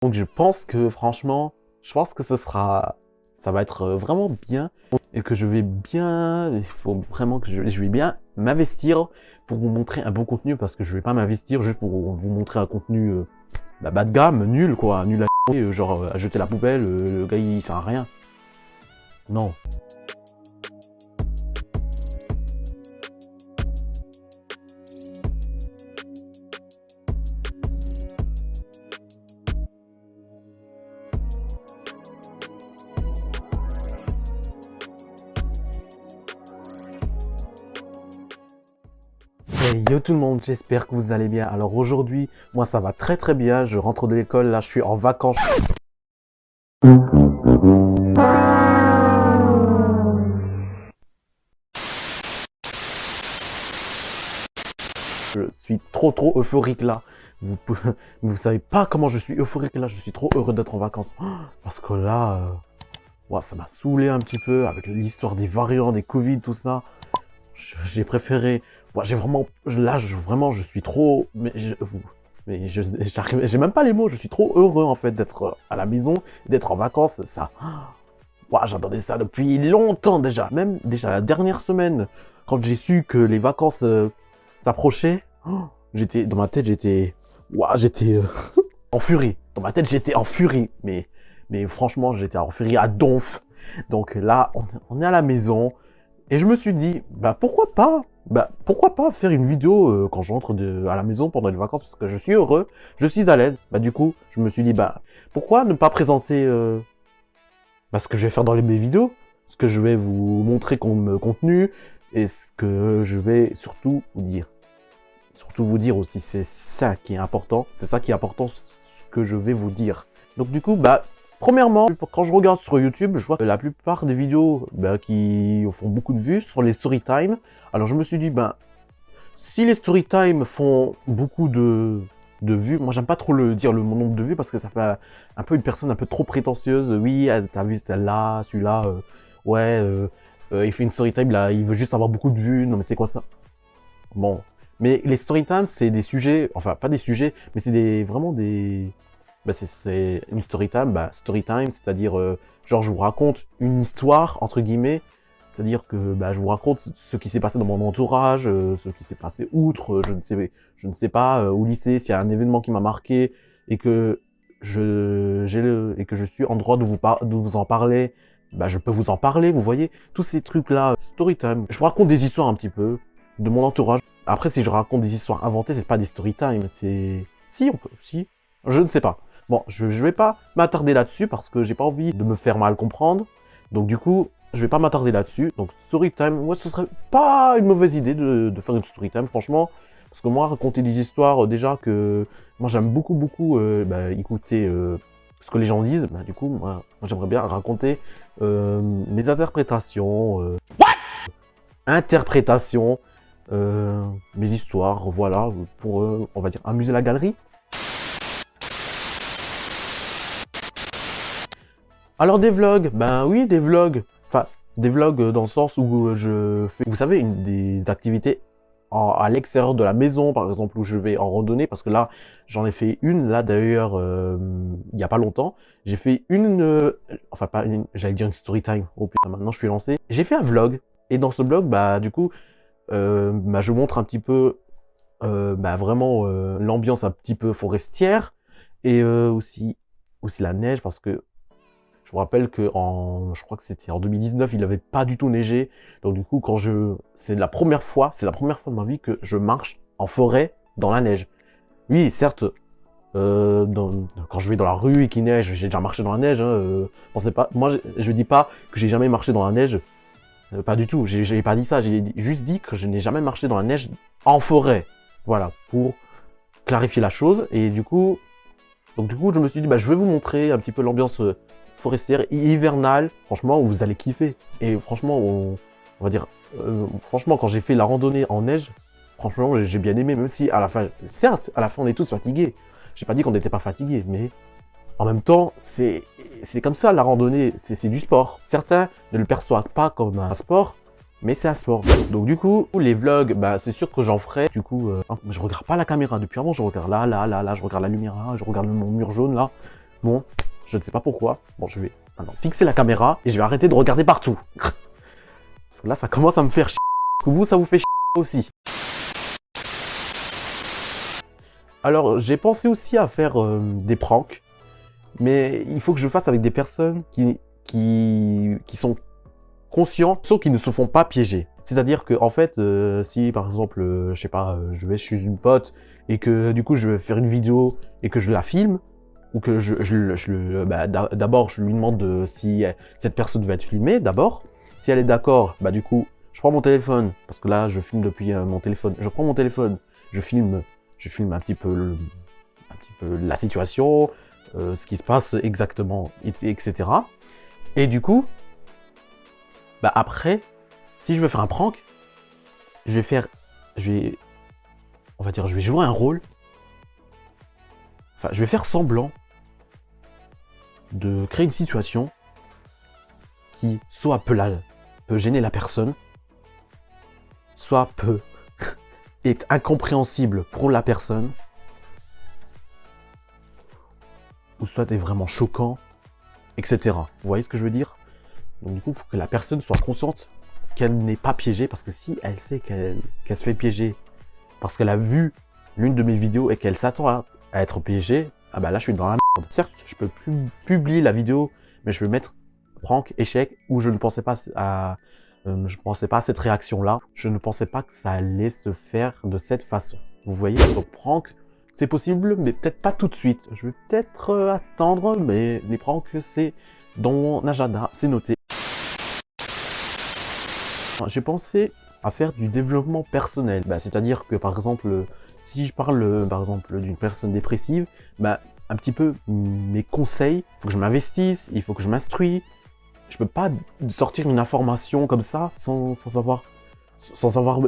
Donc je pense que franchement, ça va être vraiment bien et que je vais bien, il faut vraiment que je vais bien m'investir pour vous montrer un bon contenu parce que je vais pas m'investir juste pour vous montrer un contenu bas de gamme, nul quoi, nul à chier, genre à jeter la poubelle, le gars il sert à rien. Non. Hey, yo tout le monde, j'espère que vous allez bien. Alors aujourd'hui, moi ça va très très bien, je rentre de l'école, là je suis en vacances. Je suis trop euphorique là. Vous savez pas comment je suis euphorique là, je suis trop heureux d'être en vacances. Parce que là, ouah, ça m'a saoulé un petit peu avec l'histoire des variants, des Covid, tout ça. J'ai préféré. Moi, j'ai vraiment. Là, vraiment, je suis trop. J'ai même pas les mots. Je suis trop heureux en fait d'être à la maison, d'être en vacances. Ça. Ouah, j'attendais ça depuis longtemps déjà. Même déjà la dernière semaine, quand j'ai su que les vacances s'approchaient, j'étais dans ma tête, j'étais. Ouah, j'étais en furie. Dans ma tête, j'étais en furie. Mais franchement, j'étais en furie à donf. Donc là, on est à la maison. Et je me suis dit, pourquoi pas faire une vidéo quand je rentre à la maison pendant les vacances parce que je suis heureux, je suis à l'aise. Du coup, je me suis dit, pourquoi ne pas présenter ce que je vais faire dans mes vidéos, ce que je vais vous montrer comme contenu et ce que je vais surtout vous dire. Surtout vous dire aussi, c'est ça qui est important, ce que je vais vous dire. Donc du coup, premièrement, quand je regarde sur YouTube, je vois que la plupart des vidéos qui font beaucoup de vues sont les story time. Alors je me suis dit, si les story time font beaucoup de vues, moi j'aime pas trop dire le nombre de vues parce que ça fait un peu une personne un peu trop prétentieuse. Oui, t'as vu celle-là, celui-là, il fait une story time, là, il veut juste avoir beaucoup de vues. Non mais c'est quoi ça? Bon, mais les story time, c'est des sujets, enfin pas des sujets, mais c'est vraiment des... c'est une story time, c'est-à-dire, genre je vous raconte une histoire, entre guillemets, c'est-à-dire que je vous raconte ce qui s'est passé dans mon entourage, ce qui s'est passé outre, je ne sais pas, au lycée, s'il y a un événement qui m'a marqué et que et que je suis en droit de vous en parler, je peux vous en parler, vous voyez, tous ces trucs-là, story time. Je vous raconte des histoires un petit peu de mon entourage. Après, si je raconte des histoires inventées, c'est pas des story time, c'est... Si, on peut, si, je ne sais pas. Bon, je vais pas m'attarder là-dessus parce que j'ai pas envie de me faire mal comprendre. Donc du coup, je vais pas m'attarder là-dessus. Donc story time, moi ce serait pas une mauvaise idée de faire une story time, franchement. Parce que moi, raconter des histoires, déjà que... Moi j'aime beaucoup écouter ce que les gens disent. Du coup, moi j'aimerais bien raconter mes interprétations. Mes histoires, voilà, pour, on va dire, amuser la galerie. Alors des vlogs, oui, des vlogs. Enfin, des vlogs dans le sens où je fais, vous savez, des activités à l'extérieur de la maison, par exemple, où je vais en randonnée, parce que là, j'en ai fait une, là d'ailleurs, il n'y a pas longtemps. J'ai fait une, enfin pas une, j'allais dire une story time, oh putain, maintenant je suis lancé. J'ai fait un vlog, et dans ce vlog, du coup, je montre un petit peu, vraiment l'ambiance un petit peu forestière, et aussi la neige, parce que je me rappelle que je crois que c'était en 2019, il n'avait pas du tout neigé. Donc du coup, c'est la première fois de ma vie que je marche en forêt dans la neige. Oui, certes, quand je vais dans la rue et qu'il neige, j'ai déjà marché dans la neige. Pensez pas, moi, je dis pas que j'ai jamais marché dans la neige. Pas du tout. J'ai pas dit ça. J'ai juste dit que je n'ai jamais marché dans la neige en forêt. Voilà, pour clarifier la chose. Et du coup, je me suis dit, je vais vous montrer un petit peu l'ambiance forestière, hivernale, franchement, vous allez kiffer. Et franchement, on va dire, franchement, quand j'ai fait la randonnée en neige, franchement, j'ai bien aimé, même si à la fin, certes, à la fin, on est tous fatigués. J'ai pas dit qu'on n'était pas fatigués, mais en même temps, c'est comme ça, la randonnée, c'est du sport. Certains ne le perçoivent pas comme un sport, mais c'est un sport. Donc du coup, les vlogs, c'est sûr que j'en ferai. Du coup, je regarde pas la caméra. Depuis avant, je regarde là, je regarde la lumière là, je regarde mon mur jaune là. Bon, je ne sais pas pourquoi. Bon, je vais maintenant fixer la caméra et je vais arrêter de regarder partout. Parce que là, ça commence à me faire chier. Est-ce que vous, ça vous fait chier aussi? Alors, j'ai pensé aussi à faire des pranks. Mais il faut que je le fasse avec des personnes qui sont conscients, sauf qui ne se font pas piéger. C'est-à-dire que, en fait, si par exemple, je sais pas, je vais chez une pote et que du coup je vais faire une vidéo et que je la filme, ou que d'abord je lui demande si cette personne veut être filmée, d'abord. Si elle est d'accord, bah du coup, je prends mon téléphone, parce que là je filme depuis mon téléphone. Je prends mon téléphone, je filme un petit peu la situation, ce qui se passe exactement, etc. Et du coup, bah après, si je veux faire un prank, je vais jouer un rôle. Enfin, je vais faire semblant de créer une situation qui soit peut gêner la personne, soit est incompréhensible pour la personne, ou soit est vraiment choquant, etc. Vous voyez ce que je veux dire? Donc du coup, il faut que la personne soit consciente qu'elle n'est pas piégée, parce que si elle sait qu'elle se fait piéger parce qu'elle a vu l'une de mes vidéos et qu'elle s'attend à être piégée, ah bah là je suis dans la merde. Certes, je peux plus publier la vidéo, mais je peux mettre prank, échec, où je ne pensais pas à cette réaction-là. Je ne pensais pas que ça allait se faire de cette façon. Vous voyez, donc prank, c'est possible, mais peut-être pas tout de suite. Je vais peut-être attendre, mais les pranks, c'est dans mon agenda, c'est noté. J'ai pensé à faire du développement personnel. Bah, c'est-à-dire que, par exemple, si je parle, par exemple, d'une personne dépressive, bah, un petit peu mes conseils, il faut que je m'investisse, il faut que je m'instruise. Je peux pas sortir une information comme ça sans avoir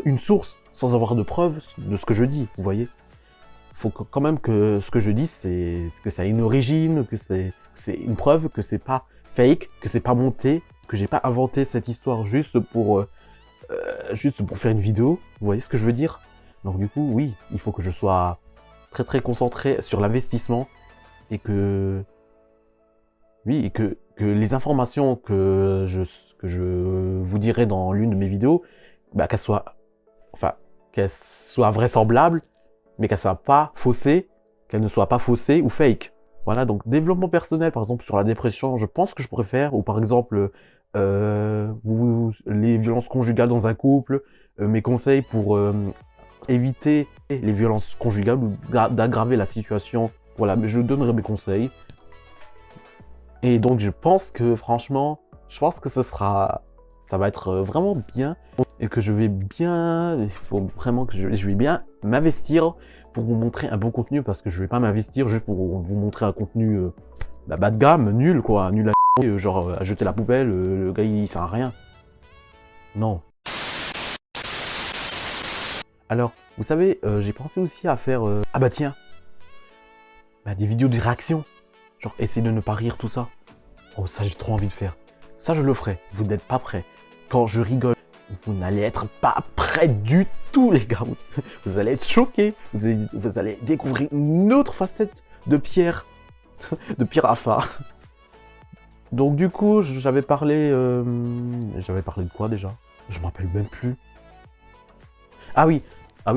une source, sans avoir de preuves de ce que je dis, vous voyez. Il faut quand même que ce que je dis, que ça a une origine, que c'est une preuve, que c'est pas fake, que c'est pas monté, que j'ai pas inventé cette histoire juste pour faire une vidéo. Vous voyez ce que je veux dire? Donc du coup, oui, il faut que je sois très très concentré sur l'investissement et que les informations que je vous dirai dans l'une de mes vidéos, bah, qu'elles soient vraisemblables, mais qu'elles soient pas faussées, qu'elles ne soient pas faussées ou fake. Voilà, donc développement personnel, par exemple sur la dépression, je pense que je pourrais faire, ou par exemple les violences conjugales dans un couple, mes conseils pour éviter les violences conjugales ou d'aggraver la situation. Voilà, mais je donnerai mes conseils. Et donc je pense que franchement, ça va être vraiment bien et que il faut vraiment que je vais bien m'investir pour vous montrer un bon contenu, parce que je vais pas m'investir juste pour vous montrer un contenu bas de gamme, nul quoi, nul à genre à jeter la poubelle, le gars il sert à rien. Non. Alors, vous savez, j'ai pensé aussi à faire, ah bah tiens, des vidéos de réaction. Genre, essayer de ne pas rire, tout ça. Oh, ça, j'ai trop envie de faire. Ça, je le ferai. Vous n'êtes pas prêts. Quand je rigole, vous n'allez être pas prêts du tout, les gars. Vous allez être choqués. Vous allez découvrir une autre facette de Pierre. De Pierre Affa. Donc, du coup, j'avais parlé de quoi, déjà? Je me rappelle même plus. Ah oui,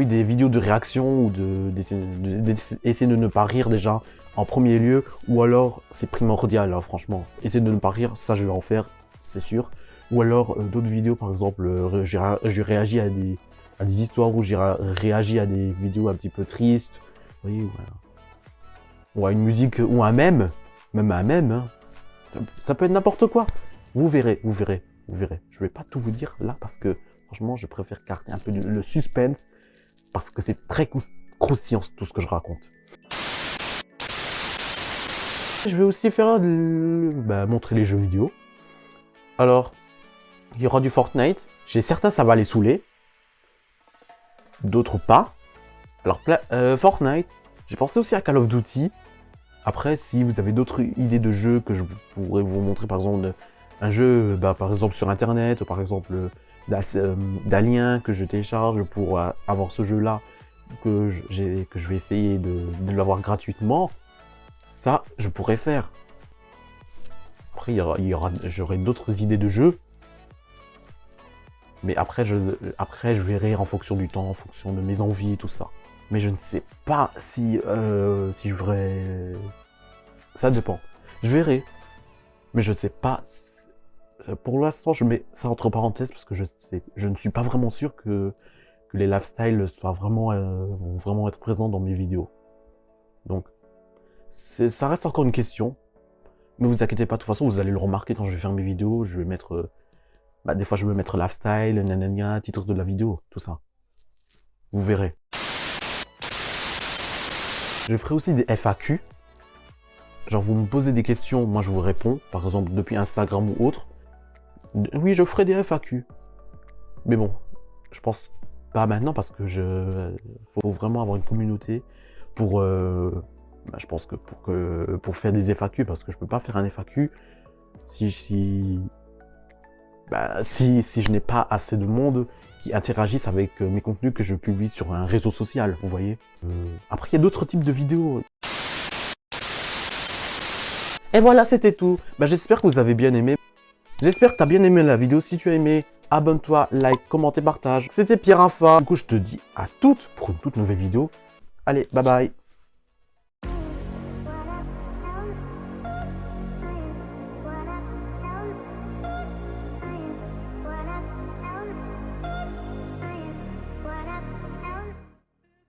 des vidéos de réaction ou d'essayer de ne pas rire déjà en premier lieu, ou alors c'est primordial, hein, franchement. Essayer de ne pas rire, ça je vais en faire, c'est sûr. Ou alors d'autres vidéos, par exemple, j'ai réagi à des histoires où j'ai réagi à des vidéos un petit peu tristes. Vous voyez, voilà. Ou à une musique, ou un mème, même un mème, hein. Ça peut être n'importe quoi. Vous verrez. Je vais pas tout vous dire là parce que franchement, je préfère garder un peu le suspense, parce que c'est très croustillant tout ce que je raconte. Je vais aussi faire montrer les jeux vidéo. Alors, il y aura du Fortnite. J'ai certains, ça va les saouler. D'autres pas. Alors, Fortnite. J'ai pensé aussi à Call of Duty. Après, si vous avez d'autres idées de jeux que je pourrais vous montrer, par exemple, un jeu, par exemple sur Internet, ou par exemple d'un lien que je télécharge pour avoir ce jeu-là, que je vais essayer de l'avoir gratuitement. Ça, je pourrais faire. Après, j'aurai d'autres idées de jeu. Mais après, je verrai en fonction du temps, en fonction de mes envies et tout ça. Mais je ne sais pas si je ferai... Ça dépend. Je verrai. Mais je ne sais pas. Pour l'instant, je mets ça entre parenthèses parce que je ne suis pas vraiment sûr que les lifestyles vont vraiment être présents dans mes vidéos. Donc, ça reste encore une question. Mais vous inquiétez pas, de toute façon, vous allez le remarquer quand je vais faire mes vidéos. Je vais mettre... des fois, je vais mettre lifestyle, nanana, titre de la vidéo, tout ça. Vous verrez. Je ferai aussi des FAQ. Genre, vous me posez des questions, moi je vous réponds. Par exemple, depuis Instagram ou autre. Oui, je ferai des FAQ. Mais bon, je pense pas maintenant parce que faut vraiment avoir une communauté pour... je pense que pour faire des FAQ, parce que je peux pas faire un FAQ si je n'ai pas assez de monde qui interagissent avec mes contenus que je publie sur un réseau social, vous voyez. Après, il y a d'autres types de vidéos. Et voilà, c'était tout. J'espère que vous avez bien aimé. J'espère que tu as bien aimé la vidéo. Si tu as aimé, abonne-toi, like, commente et partage. C'était Pierre Infa. Du coup, je te dis à toutes pour une toute nouvelle vidéo. Allez, bye bye.